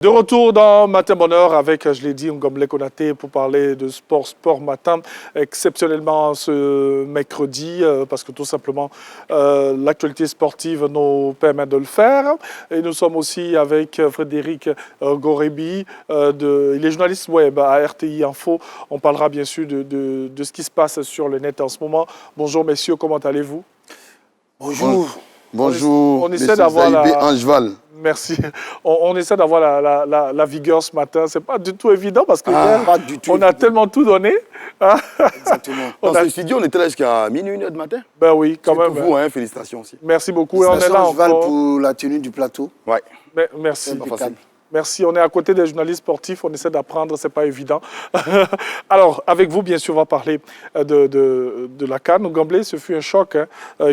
De retour dans Matin Bonheur avec, je l'ai dit, Ngomble Konaté pour parler de sport matin, exceptionnellement ce mercredi, parce que tout simplement l'actualité sportive nous permet de le faire. Et nous sommes aussi avec Frédéric Gorebi, il est journaliste web à RTI Info. On parlera bien sûr de ce qui se passe sur le net en ce moment. Bonjour messieurs, comment allez-vous? Bonjour. Bonjour, on essaie d'avoir Angeval. Merci. On essaie d'avoir la vigueur ce matin. Ce n'est pas du tout évident parce que on a tellement tout donné. Exactement. Dans ce studio, on était là jusqu'à minuit, 1h du matin. Ben oui, quand même. Pour vous, hein, félicitations aussi. Merci beaucoup. Et on est là encore. Pour la tenue du plateau. Ouais. Merci. Merci. On est à côté des journalistes sportifs, on essaie d'apprendre, ce n'est pas évident. Alors, avec vous, bien sûr, on va parler de la CAN. Ngomble, ce fut un choc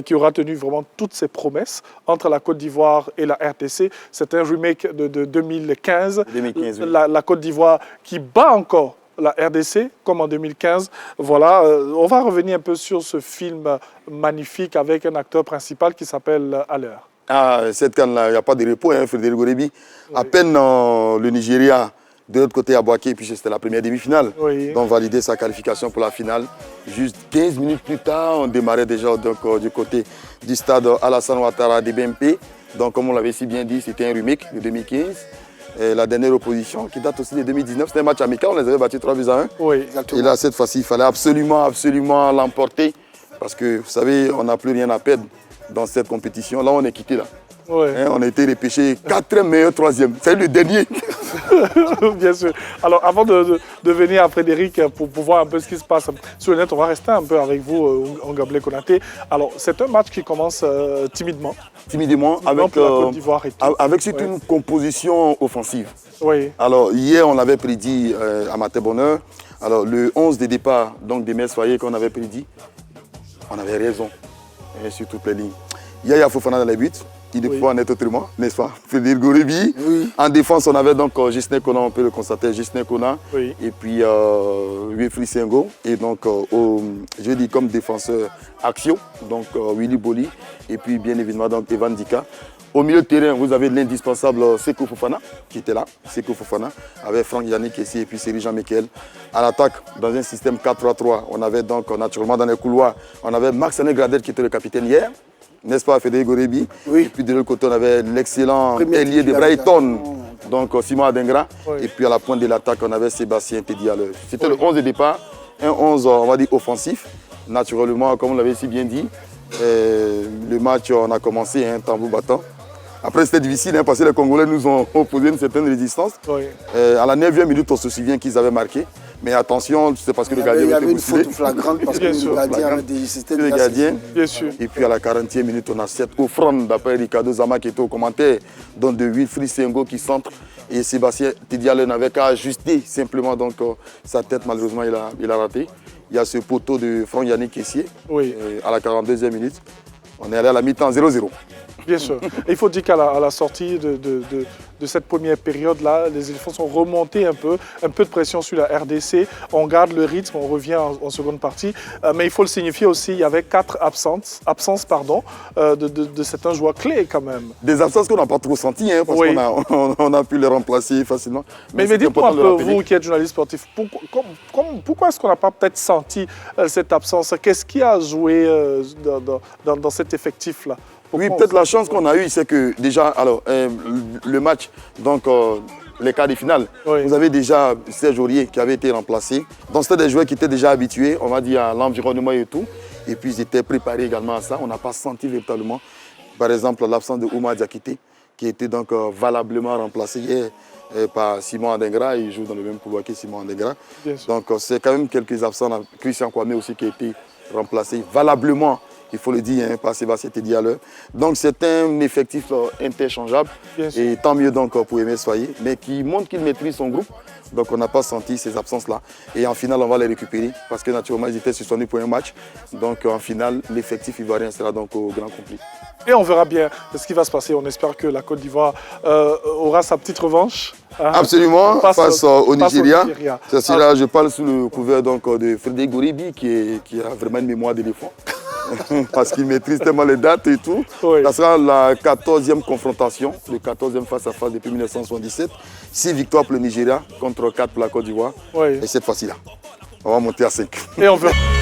qui aura tenu vraiment toutes ses promesses entre la Côte d'Ivoire et la RDC. C'est un remake de 2015. 2015, oui. La Côte d'Ivoire qui bat encore la RDC, comme en 2015. Voilà, on va revenir un peu sur ce film magnifique avec un acteur principal qui s'appelle Aller. Ah, cette canne-là, il n'y a pas de repos, hein, Frédéric Gorebi. Oui. À peine le Nigeria, de l'autre côté à Boaké, puis c'était la première demi-finale. Oui. Donc, valider sa qualification pour la finale. Juste 15 minutes plus tard, on démarrait déjà donc, du côté du stade Alassane Ouattara de BMP. Donc, comme on l'avait si bien dit, c'était un remake de 2015. Et la dernière opposition, qui date aussi de 2019, c'était un match amical, on les avait battus 3-1. Oui, exactement. Et là, cette fois-ci, il fallait absolument l'emporter. Parce que, vous savez, on n'a plus rien à perdre dans cette compétition. Là, on est quitté là. Ouais. Hein, on a été repêché 4e meilleur 3e. C'est le dernier. Bien sûr. Alors, avant de venir à Frédéric pour voir un peu ce qui se passe sur le net, on va rester un peu avec vous, Ngomble Konaté. Alors, c'est un match qui commence timidement. Timidement, avec, pour la Côte d'Ivoire et tout. Avec surtout une composition offensive. Oui. Alors, hier, on l'avait prédit à Matin Bonheur. Alors, le 11 de départ, donc des Mers Soyez qu'on avait prédit, on avait raison. Et sur toutes les lignes. Yaya Fofana dans les buts, il ne peut pas en être autrement, n'est-ce pas? Frédéric Gorebi. Oui. En défense, on avait donc Gisne Kona, on peut le constater, Gisne Kona. Oui. Et puis Wilfried Sengo. Et donc, je dis comme défenseur Axio, donc Willy Boli. Et puis bien évidemment, donc Evan Dika. Au milieu de terrain, vous avez l'indispensable Seko Fofana, qui était là, Seko Fofana, avec Franck Yannick Kessie et puis Seri Jean-Michel. À l'attaque, dans un système 4-3-3, on avait donc naturellement dans les couloirs, on avait Max Gradel qui était le capitaine hier, n'est-ce pas, Frédéric Gorebi. Oui. Et puis de l'autre côté, on avait l'excellent ailier de Brighton, donc Simon Adengra. Oui. Et puis à la pointe de l'attaque, on avait Sébastien Teddy à l'heure. C'était le 11 de départ, un 11, on va dire, offensif. Naturellement, comme on l'avait si bien dit, le match, on a commencé, tambour battant. Après, c'était difficile parce que les Congolais nous ont opposé une certaine résistance. Oui. À la 9e minute, on se souvient qu'ils avaient marqué. Mais attention, c'est parce que le gardien était bousculé. Il y avait une faute flagrante parce que le gardien avait désisté de le gardien. Bien sûr. Et puis à la 40e minute, on a cette offrande d'après Ricardo Zama qui était au commentaire, donc de Wilfried Sengo qui centre. Et Sébastien Tidiale n'avait qu'à ajuster simplement donc, sa tête. Malheureusement, il a raté. Il y a ce poteau de Franck Yannick Kessier à la 42e minute. On est allé à la mi-temps 0-0. Bien sûr. Et il faut dire qu'à la sortie de cette première période-là, les éléphants sont remontés un peu de pression sur la RDC. On garde le rythme, on revient en seconde partie. Mais il faut le signifier aussi, il y avait 4 absences de certains joueurs clés quand même. Des absences qu'on n'a pas trop senties, parce qu'on a pu les remplacer facilement. Mais dites-moi un peu, vous qui êtes journaliste sportif, pourquoi est-ce qu'on n'a pas peut-être senti cette absence? Qu'est-ce qui a joué dans cet effectif-là? Oui, peut-être la chance qu'on a eue, c'est que déjà, alors, le match, donc les quarts de finale, vous avez déjà Serge Aurier qui avait été remplacé. Donc c'était des joueurs qui étaient déjà habitués, on va dire, à l'environnement et tout. Et puis ils étaient préparés également à ça. On n'a pas senti véritablement, par exemple, l'absence de Oumar Diakité, qui était donc valablement remplacé hier par Simon Adengra. Il joue dans le même couloir que Simon Adengra. Donc c'est quand même quelques absents. Christian Kwame aussi qui a été remplacé valablement, il faut le dire, par Sébastien Teddy à l'heure. Donc c'est un effectif interchangeable et tant mieux donc pour Aimé Soyer, mais qui montre qu'il maîtrise son groupe. Donc on n'a pas senti ces absences-là. Et en finale, on va les récupérer parce que naturellement, ils étaient suspendus pour un match. Donc en finale, l'effectif ivoirien sera donc au grand complet. Et on verra bien ce qui va se passer. On espère que la Côte d'Ivoire aura sa petite revanche. Absolument, face au Nigeria. C'est là, alors, je parle sous le couvert donc, de Frédéric Gorebi qui a vraiment une mémoire d'éléphant. parce qu'il maîtrise tellement les dates et tout. Oui. Ça sera la 14e confrontation, le 14e face-à-face depuis 1977. 6 victoires pour le Nigeria contre 4 pour la Côte d'Ivoire. Oui. Et cette fois-ci-là, on va monter à 5. Et on verra.